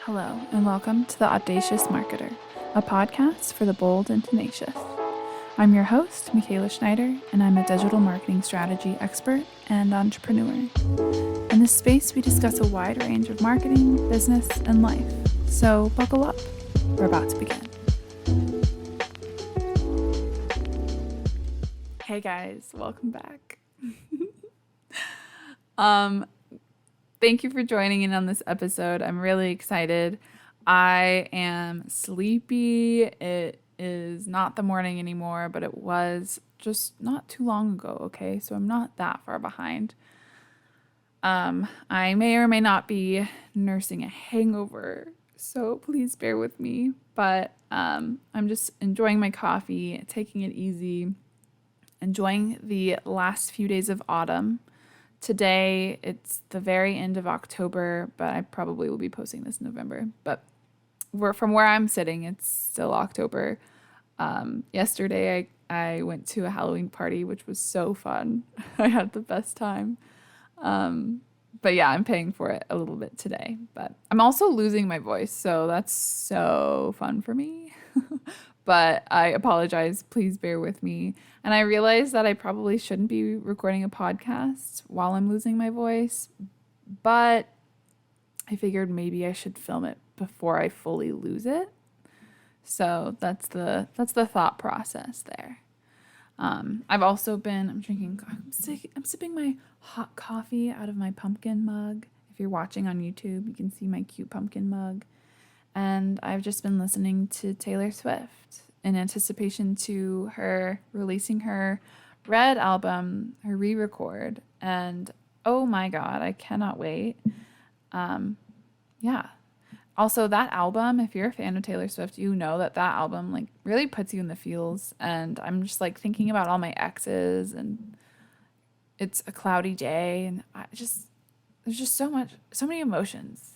Hello, and welcome to The Audacious Marketer, a podcast for the bold and tenacious. I'm your host, Mikayla Schneider, and I'm a digital marketing strategy expert and entrepreneur. In this space, we discuss a wide range of marketing, business, and life. So buckle up. We're about to begin. Hey guys, welcome back. Thank you for joining in on this episode. I'm really excited. I am sleepy. It is not the morning anymore, but it was just not too long ago, okay? So I'm not that far behind. I may or may not be nursing a hangover, so please bear with me. But I'm just enjoying my coffee, taking it easy, enjoying the last few days of autumn. Today, it's the very end of October, but I probably will be posting this in November. But from where I'm sitting, it's still October. Yesterday, I went to a Halloween party, which was so fun. I had the best time. But yeah, I'm paying for it a little bit today. But I'm also losing my voice, so that's so fun for me. But I apologize. Please bear with me. And I realized that I probably shouldn't be recording a podcast while I'm losing my voice, but I figured maybe I should film it before I fully lose it. So that's the thought process there. I've also been, I'm sipping my hot coffee out of my pumpkin mug. If you're watching on YouTube, you can see my cute pumpkin mug. And I've just been listening to Taylor Swift in anticipation to her releasing her Red album, her re-record. And oh my God, I cannot wait. Yeah. Also, that album, if you're a fan of Taylor Swift, you know that album like really puts you in the feels. And I'm just like thinking about all my exes, and it's a cloudy day, and there's just so many emotions.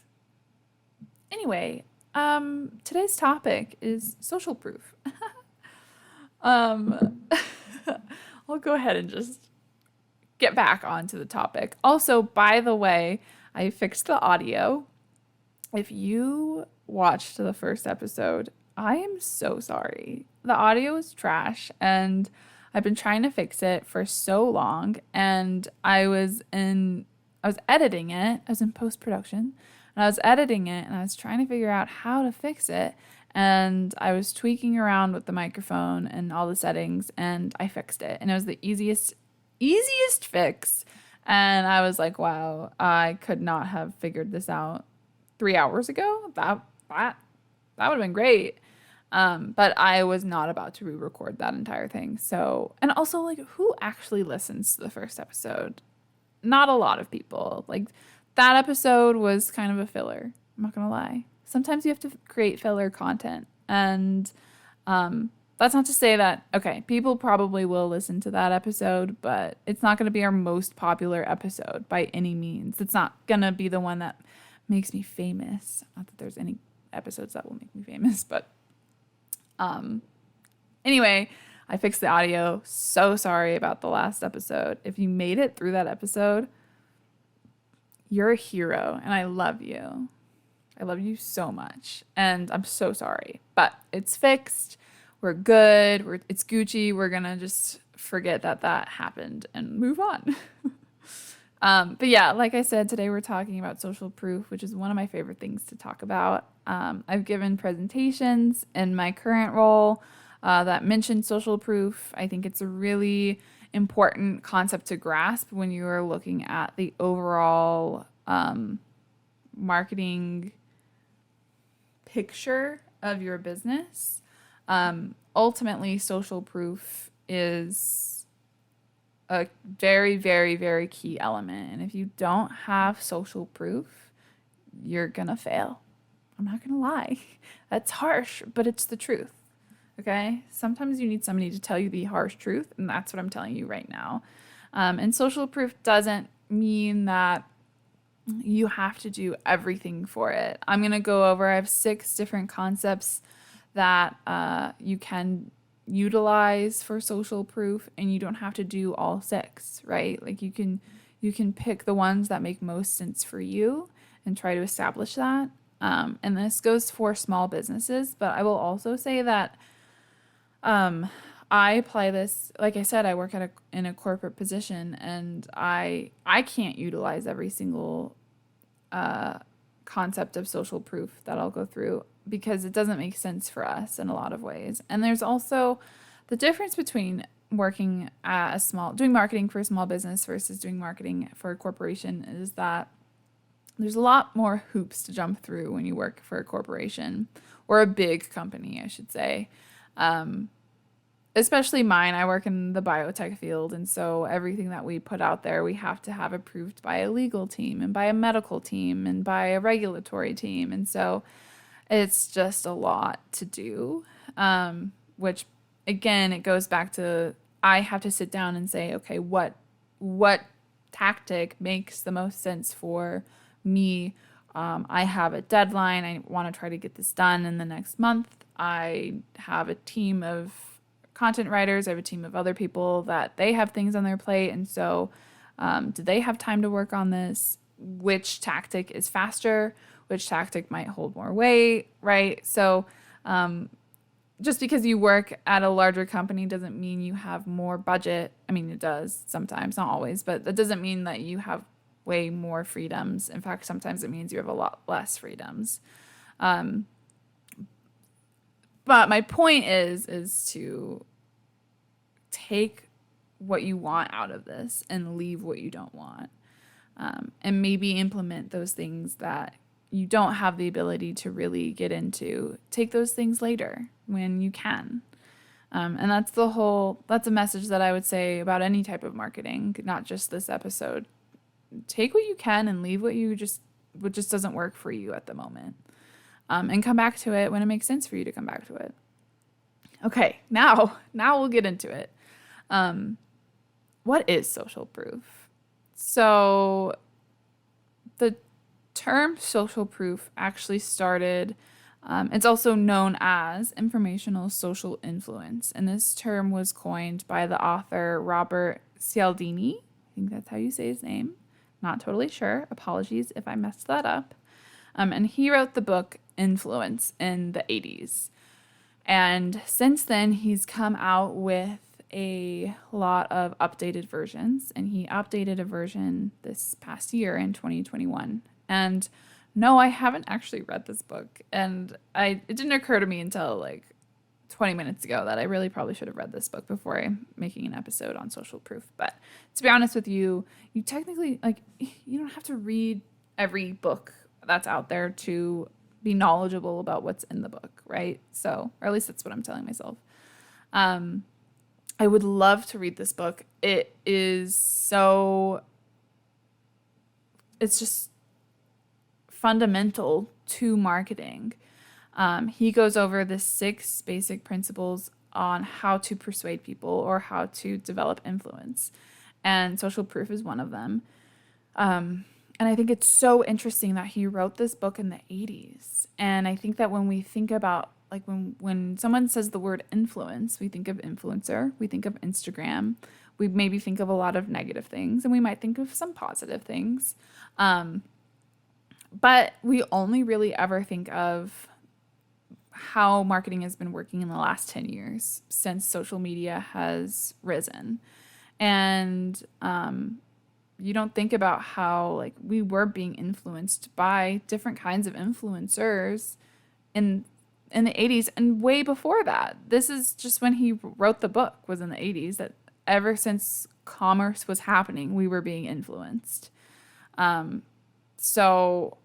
Anyway, today's topic is social proof. I'll go ahead and just get back onto the topic. Also, by the way, I fixed the audio. If you watched the first episode, I am so sorry. The audio is trash, and I've been trying to fix it for so long, and I was editing it. I was in post-production. And I was editing it, and I was trying to figure out how to fix it. And I was tweaking around with the microphone and all the settings, and I fixed it. And it was the easiest fix. And I was like, wow, I could not have figured this out 3 hours ago. That would have been great. But I was not about to re-record that entire thing. So, and also, like, who actually listens to the first episode? Not a lot of people. Like, that episode was kind of a filler. I'm not going to lie. Sometimes you have to create filler content. And that's not to say that, okay, people probably will listen to that episode, but it's not going to be our most popular episode by any means. It's not going to be the one that makes me famous. Not that there's any episodes that will make me famous, but anyway, I fixed the audio. So sorry about the last episode. If you made it through that episode, you're a hero, and I love you. I love you so much, and I'm so sorry. But it's fixed. We're good. It's Gucci. We're going to just forget that happened and move on. But yeah, like I said, today we're talking about social proof, which is one of my favorite things to talk about. I've given presentations in my current role that mention social proof. I think it's a really important concept to grasp when you are looking at the overall marketing picture of your business. Ultimately, social proof is a very, very, very key element. And if you don't have social proof, you're gonna fail. I'm not gonna lie. That's harsh, but it's the truth. Okay? Sometimes you need somebody to tell you the harsh truth, and that's what I'm telling you right now. And social proof doesn't mean that you have to do everything for it. I'm going to go over, I have 6 different concepts that you can utilize for social proof, and you don't have to do all 6, right? Like you can pick the ones that make most sense for you and try to establish that. And this goes for small businesses, but I will also say that I apply this, like I said, I work in a corporate position, and I can't utilize every single concept of social proof that I'll go through because it doesn't make sense for us in a lot of ways. And there's also the difference between working at doing marketing for a small business versus doing marketing for a corporation is that there's a lot more hoops to jump through when you work for a corporation or a big company, I should say. Especially mine, I work in the biotech field, and so everything that we put out there, we have to have approved by a legal team and by a medical team and by a regulatory team. And so it's just a lot to do, which again, it goes back to I have to sit down and say, okay, what tactic makes the most sense for me? I have a deadline. I want to try to get this done in the next month. I have a team of content writers. I have a team of other people that they have things on their plate. And so do they have time to work on this? Which tactic is faster? Which tactic might hold more weight, right? So just because you work at a larger company doesn't mean you have more budget. I mean, it does sometimes, not always, but that doesn't mean that you have way more freedoms. In fact, sometimes it means you have a lot less freedoms. But my point is to take what you want out of this and leave what you don't want. And maybe implement those things that you don't have the ability to really get into. Take those things later when you can. And that's a message that I would say about any type of marketing, not just this episode. Take what you can and leave what just doesn't work for you at the moment. And come back to it when it makes sense for you to come back to it. Okay, now we'll get into it. What is social proof? So the term social proof actually started, it's also known as informational social influence. And this term was coined by the author Robert Cialdini. I think that's how you say his name. Not totally sure. Apologies if I messed that up. And he wrote the book Influence in the 80s. And since then, he's come out with a lot of updated versions. And he updated a version this past year in 2021. And no, I haven't actually read this book. And it didn't occur to me until like 20 minutes ago that I really probably should have read this book before I'm making an episode on social proof. But to be honest with you, you technically, you don't have to read every book that's out there to be knowledgeable about what's in the book, right? So, or at least that's what I'm telling myself. I would love to read this book. It's just fundamental to marketing. He goes over the 6 basic principles on how to persuade people or how to develop influence. And social proof is one of them. And I think it's so interesting that he wrote this book in the 80s. And I think that when we think about, like when someone says the word influence, we think of influencer, we think of Instagram, we maybe think of a lot of negative things, and we might think of some positive things. But we only really ever think of how marketing has been working in the last 10 years since social media has risen. And you don't think about how we were being influenced by different kinds of influencers in the 80s and way before that. This is just when he wrote the book was in the 80s, that ever since commerce was happening, we were being influenced. So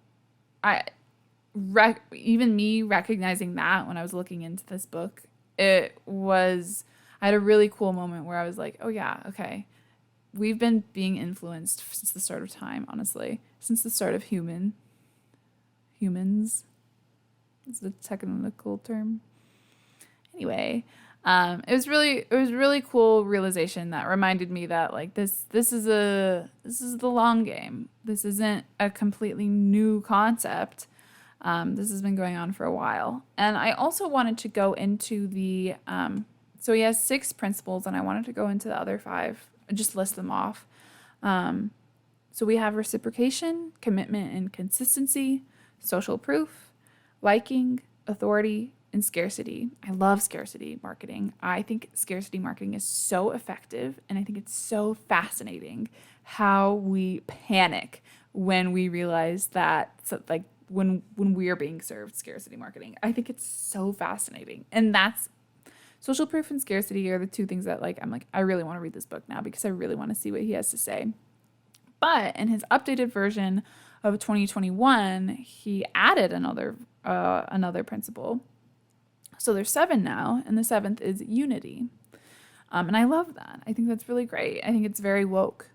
even me recognizing that when I was looking into this book, I had a really cool moment where I was like, oh yeah, okay. We've been being influenced since the start of time, honestly. Since the start of humans. Is the technical term. Anyway, it was really cool realization that reminded me that this is the long game. This isn't a completely new concept. This has been going on for a while. And I also wanted to go into the so he has 6 principles, and I wanted to go into the other 5. Just list them off. So we have reciprocation, commitment, and consistency, social proof, liking, authority, and scarcity. I love scarcity marketing. I think scarcity marketing is so effective, and I think it's so fascinating how we panic when we realize that, so, like, when we are being served scarcity marketing. I think it's so fascinating. And that's social proof and scarcity are the two things that, like, I'm like, I really want to read this book now because I really want to see what he has to say. But in his updated version of 2021, he added another principle. So there's 7 now, and the 7th is unity. And I love that. I think that's really great. I think it's very woke.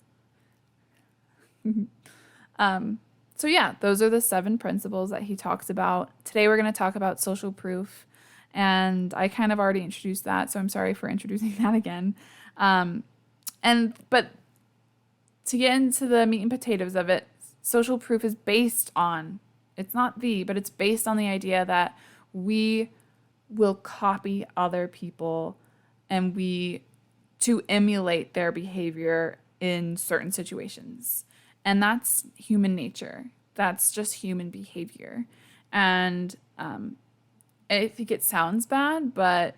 So yeah, those are the 7 principles that he talks about. Today we're going to talk about social proof, and I kind of already introduced that, so I'm sorry for introducing that again. But to get into the meat and potatoes of it, social proof is based on, it's not but it's based on the idea that we will copy other people and to emulate their behavior in certain situations. And that's human nature. That's just human behavior. And I think it sounds bad, but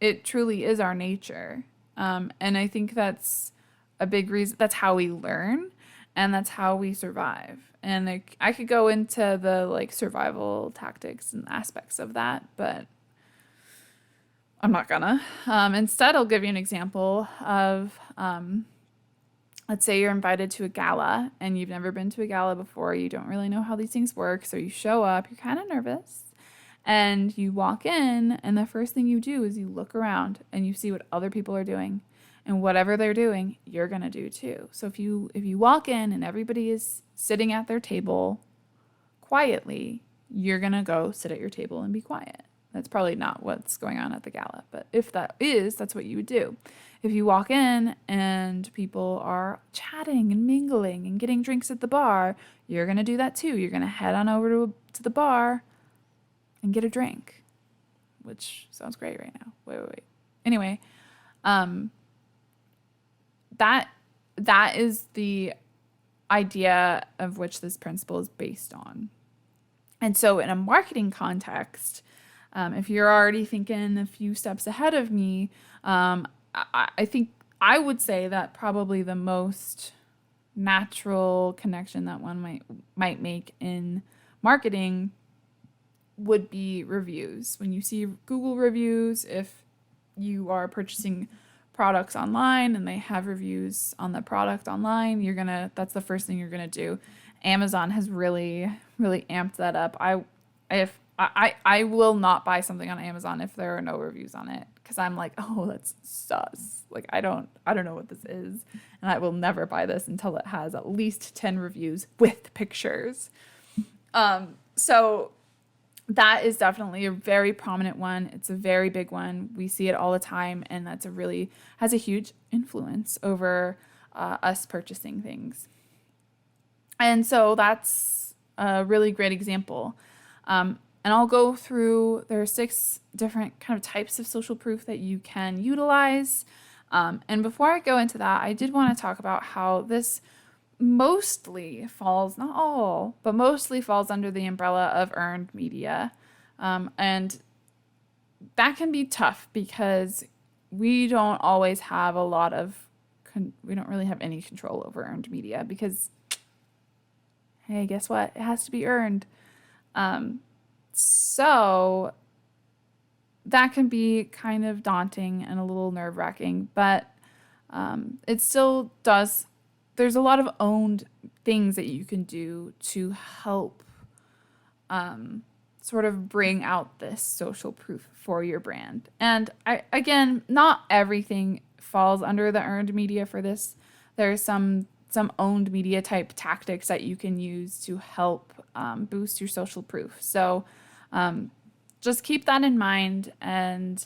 it truly is our nature. And I think that's a big reason. That's how we learn, and that's how we survive. And I could go into the, like, survival tactics and aspects of that, but I'm not gonna. Instead, I'll give you an example of, let's say you're invited to a gala and you've never been to a gala before. You don't really know how these things work. So you show up, you're kind of nervous, and you walk in, and the first thing you do is you look around and you see what other people are doing. And whatever they're doing, you're going to do too. So if you walk in and everybody is sitting at their table quietly, you're going to go sit at your table and be quiet. That's probably not what's going on at the gala, but if that is, that's what you would do. If you walk in and people are chatting and mingling and getting drinks at the bar, you're going to do that too. You're going to head on over to the bar and get a drink, which sounds great right now. Wait. Anyway, that is the idea of which this principle is based on. And so in a marketing context, if you're already thinking a few steps ahead of me, I think I would say that probably the most natural connection that one might make in marketing would be reviews. When you see Google reviews, if you are purchasing products online and they have reviews on the product online, that's the first thing you're gonna do. Amazon has really, really amped that up. I will not buy something on Amazon if there are no reviews on it, because I'm like, oh, that's sus. Like, I don't know what this is, and I will never buy this until it has at least 10 reviews with pictures. So that is definitely a very prominent one. It's a very big one. We see it all the time, and has a huge influence over us purchasing things. And so that's a really great example. And I'll go through, there are 6 different kind of types of social proof that you can utilize. And before I go into that, I did want to talk about how this mostly falls, not all, but mostly falls under the umbrella of earned media. And that can be tough because we don't always have we don't really have any control over earned media because, hey, guess what? It has to be earned. So that can be kind of daunting and a little nerve-wracking, but it still does. There's a lot of owned things that you can do to help sort of bring out this social proof for your brand. And again, not everything falls under the earned media for this. There's some owned media type tactics that you can use to help boost your social proof. So just keep that in mind and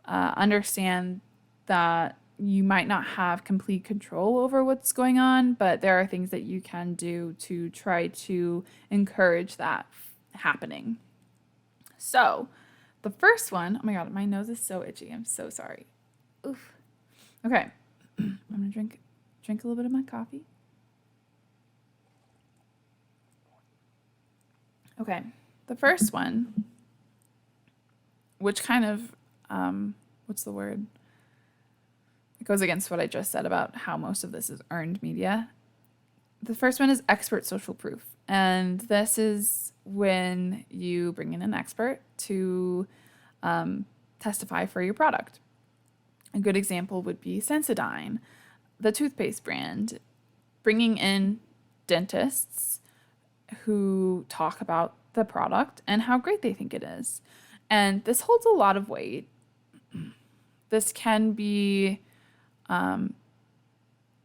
understand that you might not have complete control over what's going on, but there are things that you can do to try to encourage that happening. So the first one, oh my God, my nose is so itchy. I'm so sorry. Oof. Okay. I'm going to drink a little bit of my coffee. Okay. The first one, which kind of, what's the word? It goes against what I just said about how most of this is earned media. The first one is expert social proof. And this is when you bring in an expert to testify for your product. A good example would be Sensodyne, the toothpaste brand, bringing in dentists who talk about the product and how great they think it is. And this holds a lot of weight. This can be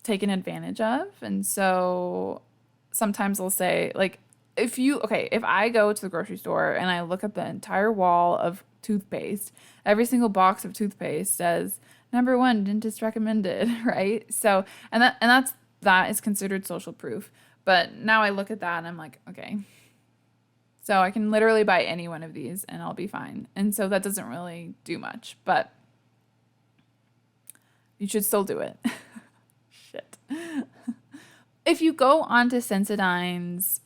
taken advantage of. And so sometimes they'll say, like, if I go to the grocery store and I look at the entire wall of toothpaste, every single box of toothpaste says, #1, dentist recommended, right? So, that is considered social proof. But now I look at that and I'm like, okay, so I can literally buy any one of these and I'll be fine. And so that doesn't really do much, but you should still do it. Shit. If you go onto Sensodyne's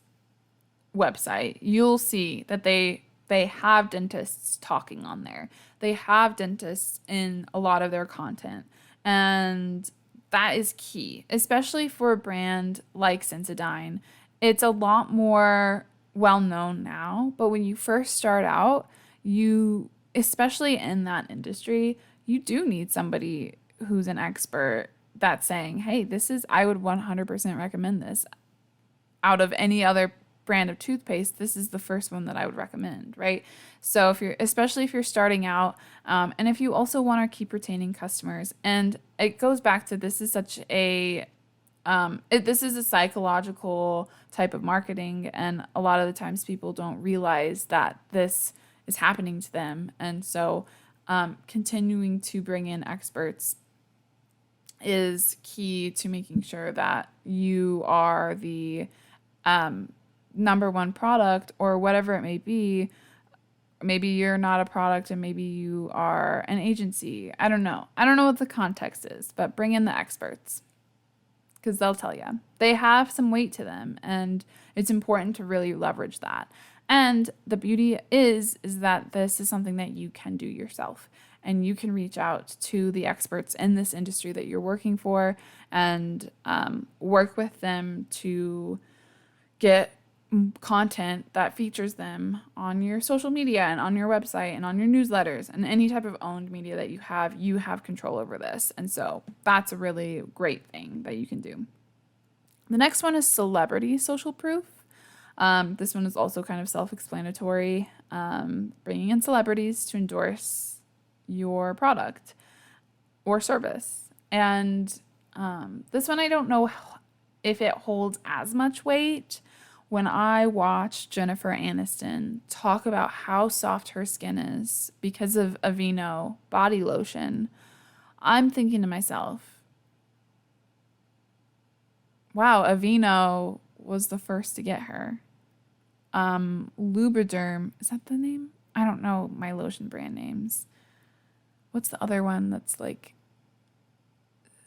website, you'll see that they have dentists talking on there. They have dentists in a lot of their content. And that is key, especially for a brand like Sensodyne. It's a lot more well known now, but when you first start out, especially in that industry, you do need somebody who's an expert that's saying, hey, I would 100% recommend this. Out of any other brand of toothpaste, this is the first one that I would recommend, right? So especially if you're starting out, and if you also want to keep retaining customers, and it goes back to this is such a this is a psychological type of marketing, and a lot of the times people don't realize that this is happening to them, and so continuing to bring in experts is key to making sure that you are the #1 product, or whatever it may be. Maybe you're not a product and maybe you are an agency. I don't know what the context is, but bring in the experts because they'll tell you. They have some weight to them, and it's important to really leverage that. And the beauty is that this is something that you can do yourself, and you can reach out to the experts in this industry that you're working for and work with them to get content that features them on your social media and on your website and on your newsletters and any type of owned media that you have control over this. And so that's a really great thing that you can do. The next one is celebrity social proof. This one is also kind of self-explanatory, bringing in celebrities to endorse your product or service. And this one, I don't know if it holds as much weight. When I watched Jennifer Aniston talk about how soft her skin is because of Aveeno body lotion, I'm thinking to myself, wow, Aveeno was the first to get her. Lubriderm, is that the name? I don't know my lotion brand names. What's the other one that's like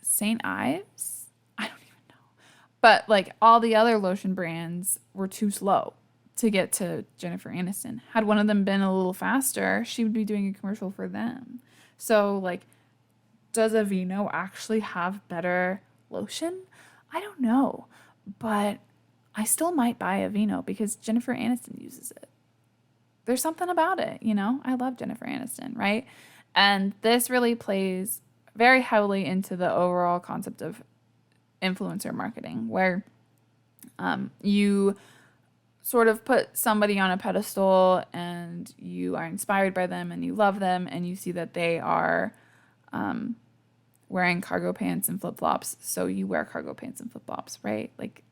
St. Ives? I don't even know. But like all the other lotion brands were too slow to get to Jennifer Aniston. Had one of them been a little faster, she would be doing a commercial for them. So like, does Aveeno actually have better lotion? I don't know. But I still might buy Aveeno because Jennifer Aniston uses it. There's something about it, you know? I love Jennifer Aniston, right? And this really plays very heavily into the overall concept of influencer marketing, where you sort of put somebody on a pedestal and you are inspired by them and you love them and you see that they are wearing cargo pants and flip-flops, so you wear cargo pants and flip-flops, right? Like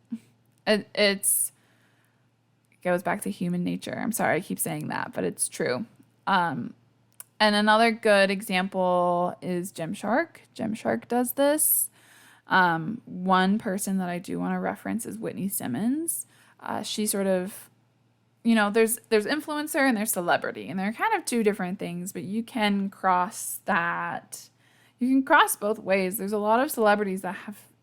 it goes back to human nature. I'm sorry I keep saying that, but it's true. And another good example is Gymshark. Gymshark does this. One person that I do want to reference is Whitney Simmons. She sort of, there's influencer and there's celebrity, and they're kind of two different things, but you can cross that. You can cross both ways. There's a lot of celebrities that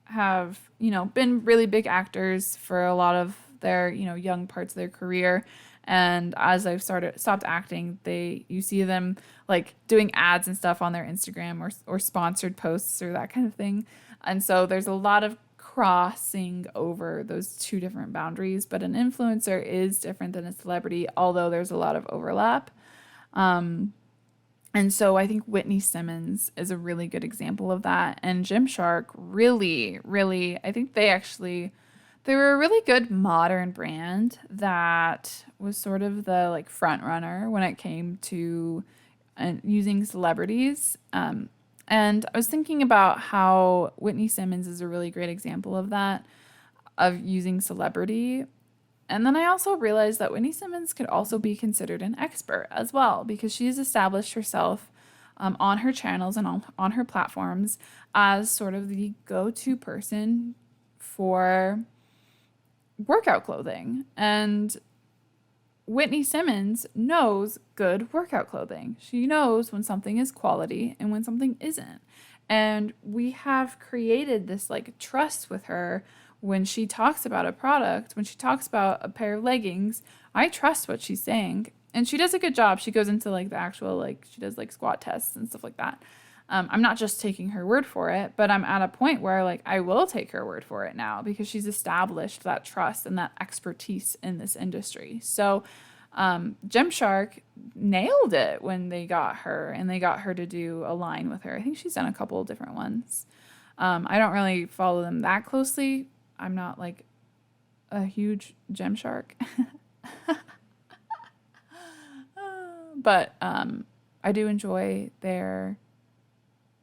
have been really big actors for a lot of their, young parts of their career. And as I've stopped acting, you see them like doing ads and stuff on their Instagram or sponsored posts or that kind of thing. And so there's a lot of crossing over those two different boundaries, but an influencer is different than a celebrity, although there's a lot of overlap. And so I think Whitney Simmons is a really good example of that. And Gymshark really, really, I think they were a really good modern brand that was sort of the like front runner when it came to using celebrities. And I was thinking about how Whitney Simmons is a really great example of that, of using celebrity. And then I also realized that Whitney Simmons could also be considered an expert as well, because she's established herself on her channels and on her platforms as sort of the go-to person for workout clothing. And Whitney Simmons knows good workout clothing. She knows when something is quality and when something isn't. And we have created this like trust with her when she talks about a product, when she talks about a pair of leggings. I trust what she's saying. And she does a good job. She goes into like the actual, like she does like squat tests and stuff like that. I'm not just taking her word for it, but I'm at a point where like I will take her word for it now because she's established that trust and that expertise in this industry. So Gymshark nailed it when they got her, and they got her to do a line with her. I think she's done a couple of different ones. I don't really follow them that closely. I'm not like a huge Gymshark. But I do enjoy their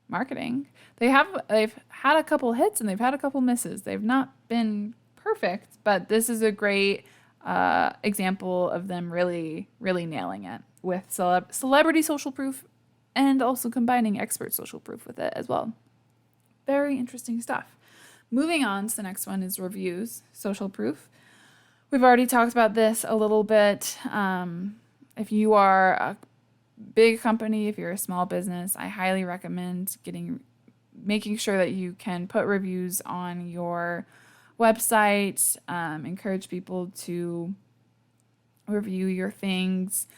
marketing. They've had a couple hits and they've had a couple misses. They've not been perfect, but this is a great example of them really, really nailing it with celebrity social proof and also combining expert social proof with it as well. Very interesting stuff. Moving on to the next one is reviews, social proof. We've already talked about this a little bit. If you are a big company, if you're a small business, I highly recommend making sure that you can put reviews on your website, encourage people to review your things,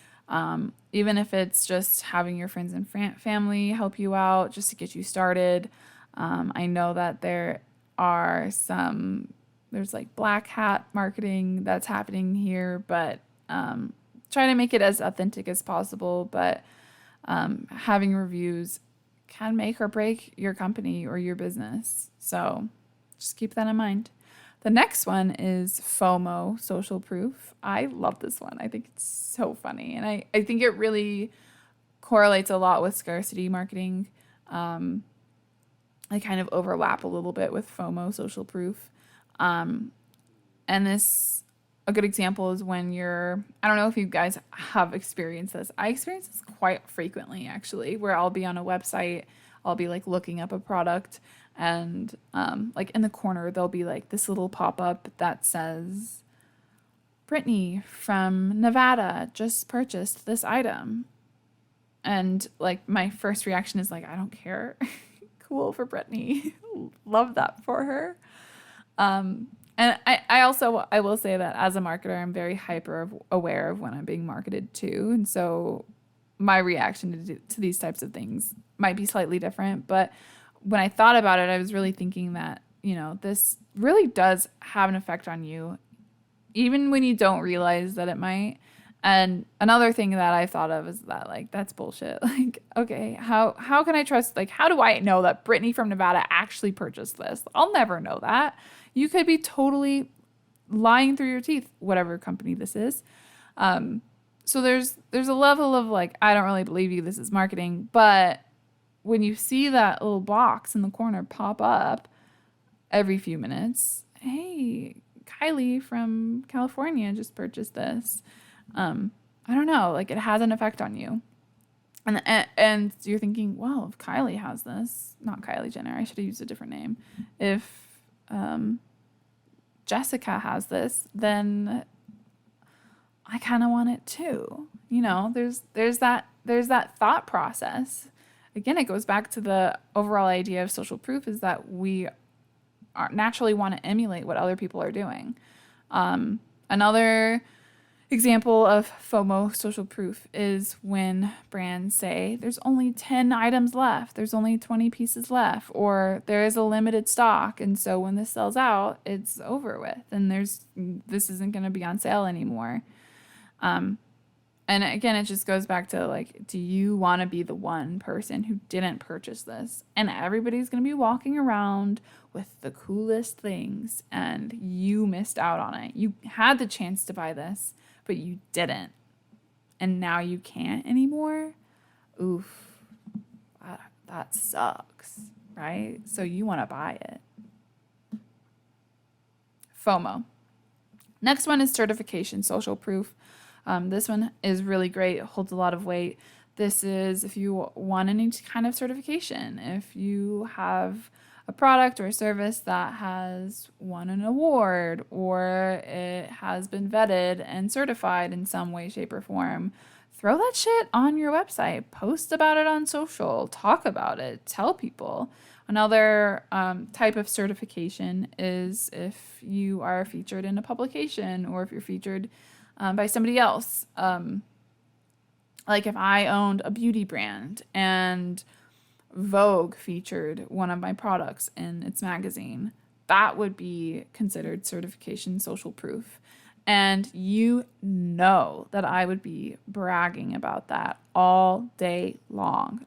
even if it's just having your friends and family help you out just to get you started. I know that there's like black hat marketing that's happening here, but try to make it as authentic as possible. But having reviews can make or break your company or your business. So just keep that in mind. The next one is FOMO, social proof. I love this one. I think it's so funny. And I think it really correlates a lot with scarcity marketing. I kind of overlap a little bit with FOMO, social proof. And a good example is when I don't know if you guys have experienced this. I experience this quite frequently, actually, where I'll be on a website, I'll be like looking up a product, and like in the corner, there'll be like this little pop-up that says, Brittany from Nevada just purchased this item. And like my first reaction is like, I don't care. Cool for Brittany. Love that for her. And I will say that as a marketer, I'm very hyper aware of when I'm being marketed to. And so my reaction to these types of things might be slightly different. But when I thought about it, I was really thinking that, this really does have an effect on you, even when you don't realize that it might. And another thing that I thought of is that, like, that's bullshit. Like, okay, how can I trust, like, how do I know that Brittany from Nevada actually purchased this? I'll never know that. You could be totally lying through your teeth, whatever company this is. So there's a level of, like, I don't really believe you, this is marketing. But when you see that little box in the corner pop up every few minutes, hey, Kylie from California just purchased this. I don't know, like it has an effect on you. And you're thinking, well, if Kylie has this, not Kylie Jenner, I should have used a different name. If Jessica has this, then I kind of want it too. There's that thought process. Again, it goes back to the overall idea of social proof, is that we naturally want to emulate what other people are doing. Another Example of FOMO, social proof, is when brands say there's only 10 items left, there's only 20 pieces left, or there is a limited stock, and so when this sells out, it's over with, and this isn't going to be on sale anymore. And again, it just goes back to like, do you want to be the one person who didn't purchase this? And everybody's going to be walking around with the coolest things, and you missed out on it. You had the chance to buy this, but you didn't. And now you can't anymore. Oof, that sucks, right? So you want to buy it. FOMO. Next one is certification, social proof. This one is really great. It holds a lot of weight. This is if you want any kind of certification. If you have a product or a service that has won an award, or it has been vetted and certified in some way, shape, or form, throw that shit on your website. Post about it on social. Talk about it. Tell people. Another type of certification is if you are featured in a publication, or if you're featured by somebody else. Like if I owned a beauty brand and Vogue featured one of my products in its magazine, that would be considered certification, social proof. And you know that I would be bragging about that all day long,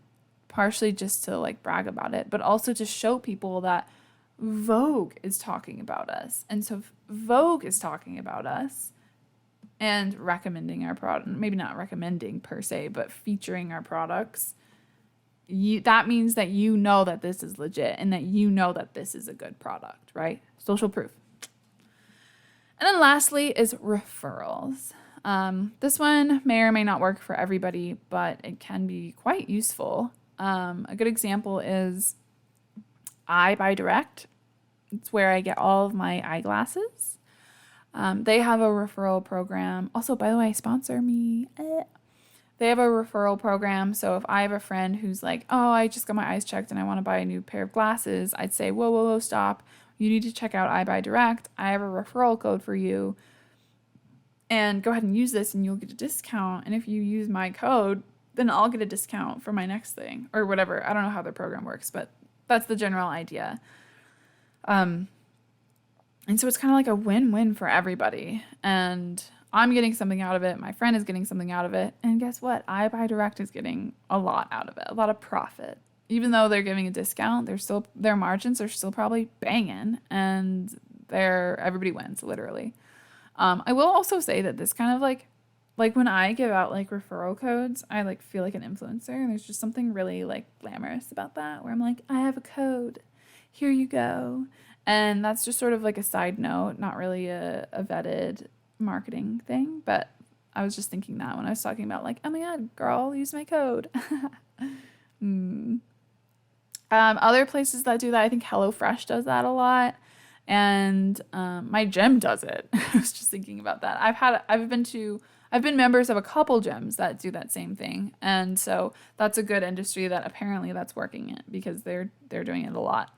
partially just to like brag about it, but also to show people that Vogue is talking about us. And so if Vogue is talking about us and recommending our product, maybe not recommending per se, but featuring our products, that means that you know that this is legit and that you know that this is a good product, right? Social proof. And then lastly is referrals. This one may or may not work for everybody, but it can be quite useful. A good example is I Buy Direct. It's where I get all of my eyeglasses. They have a referral program. Also, by the way, sponsor me. They have a referral program. So if I have a friend who's like, oh, I just got my eyes checked and I want to buy a new pair of glasses, I'd say, whoa, stop. You need to check out I Buy Direct. I have a referral code for you. And go ahead and use this and you'll get a discount. And if you use my code, then I'll get a discount for my next thing or whatever. I don't know how their program works, but that's the general idea. And so it's kind of like a win-win for everybody. And I'm getting something out of it. My friend is getting something out of it. And guess what? I Buy Direct is getting a lot out of it, a lot of profit. Even though they're giving a discount, their margins are still probably banging, and everybody wins, literally. I will also say that this kind of like when I give out like referral codes, I like feel like an influencer, and there's just something really like glamorous about that, where I'm like, I have a code, here you go. And that's just sort of like a side note, not really a vetted marketing thing, but I was just thinking that when I was talking about like, oh my god, girl, use my code. Other places that do that, I think HelloFresh does that a lot, and my gym does it. I was just thinking about that. I've been members of a couple gyms that do that same thing, and so that's a good industry that apparently that's working in, because they're doing it a lot.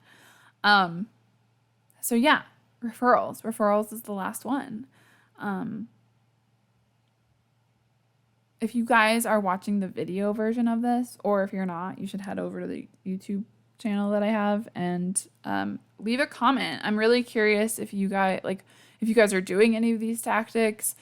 So yeah, referrals is the last one. If you guys are watching the video version of this, or if you're not, you should head over to the YouTube channel that I have and leave a comment. I'm really curious if you guys are doing any of these tactics.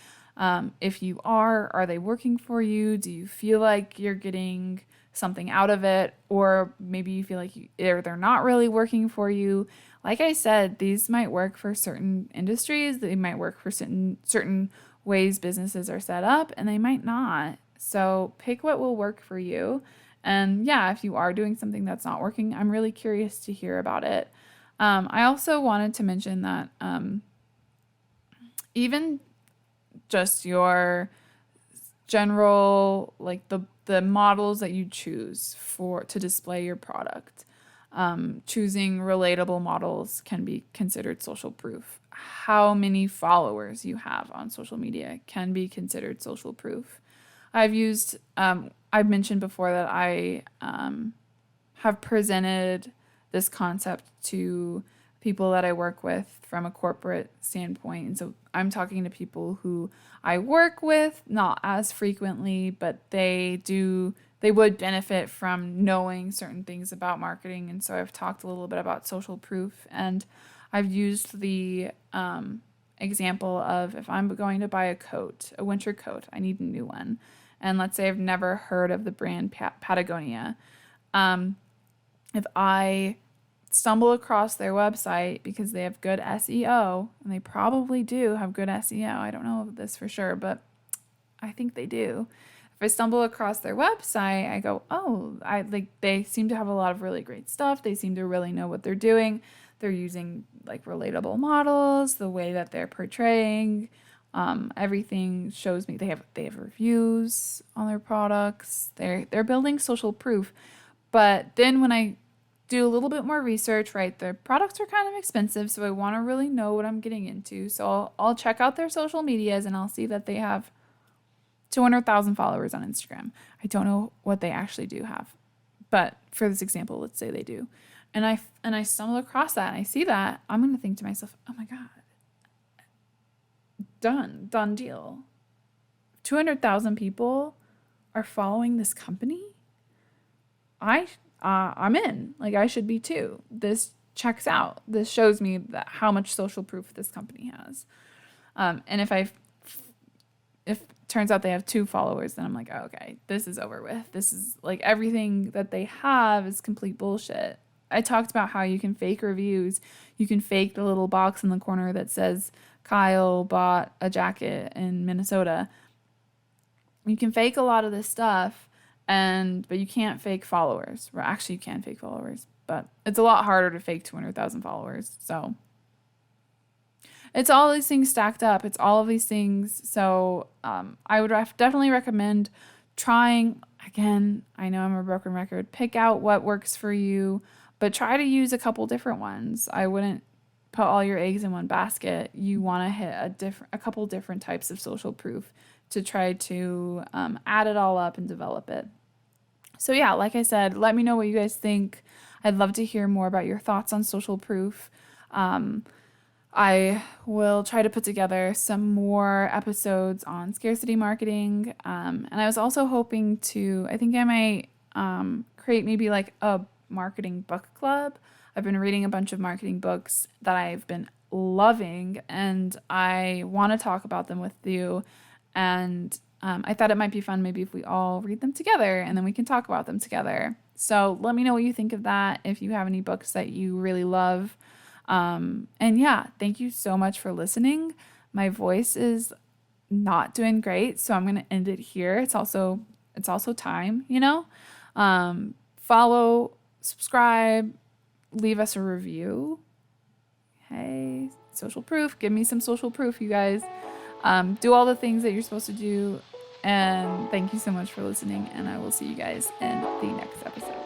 If you are they working for you? Do you feel like you're getting something out of it, or maybe you feel like they're not really working for you? Like I said, these might work for certain industries. They might work for certain ways businesses are set up, and they might not. So pick what will work for you. And yeah, if you are doing something that's not working, I'm really curious to hear about it. I also wanted to mention that even just your general, like the models that you choose to display your product, choosing relatable models can be considered social proof. How many followers you have on social media can be considered social proof. I've mentioned before that I have presented this concept to people that I work with from a corporate standpoint. And so I'm talking to people who I work with, not as frequently, but they would benefit from knowing certain things about marketing. And so I've talked a little bit about social proof, and I've used the example of if I'm going to buy a winter coat, I need a new one. And let's say I've never heard of the brand Patagonia. If I stumble across their website because they have good SEO, and they probably do have good SEO. I don't know this for sure, but I think they do. If I stumble across their website, I go, oh, they seem to have a lot of really great stuff. They seem to really know what they're doing. They're using like relatable models, the way that they're portraying, everything shows me they have reviews on their products. They're building social proof. But then when I do a little bit more research, right, their products are kind of expensive, so I want to really know what I'm getting into. So I'll check out their social medias, and I'll see that they have 200,000 followers on Instagram. I don't know what they actually do have, but for this example, let's say they do. And I stumble across that and I see that, I'm going to think to myself, oh my God, done deal. 200,000 people are following this company. I'm in. Like, I should be too. This checks out. This shows me that how much social proof this company has. And if it turns out they have 2 followers, then I'm like, oh, okay, this is over with. This is like everything that they have is complete bullshit. I talked about how you can fake reviews. You can fake the little box in the corner that says Kyle bought a jacket in Minnesota. You can fake a lot of this stuff. But you can't fake followers. Well, actually, you can fake followers, but it's a lot harder to fake 200,000 followers. So it's all these things stacked up. It's all of these things. So I would definitely recommend trying, again, I know I'm a broken record, pick out what works for you, but try to use a couple different ones. I wouldn't put all your eggs in one basket. You want to hit a couple different types of social proof to try to add it all up and develop it. So yeah, like I said, let me know what you guys think. I'd love to hear more about your thoughts on social proof. I will try to put together some more episodes on scarcity marketing. And I was also hoping to, I think I might create maybe like a marketing book club. I've been reading a bunch of marketing books that I've been loving, and I want to talk about them with you. And I thought it might be fun maybe if we all read them together and then we can talk about them together. So let me know what you think of that, if you have any books that you really love. And yeah, thank you so much for listening. My voice is not doing great, so I'm going to end it here. It's also time, you know? Follow, subscribe, leave us a review. Hey, social proof. Give me some social proof, you guys. Do all the things that you're supposed to do. And thank you so much for listening. And I will see you guys in the next episode.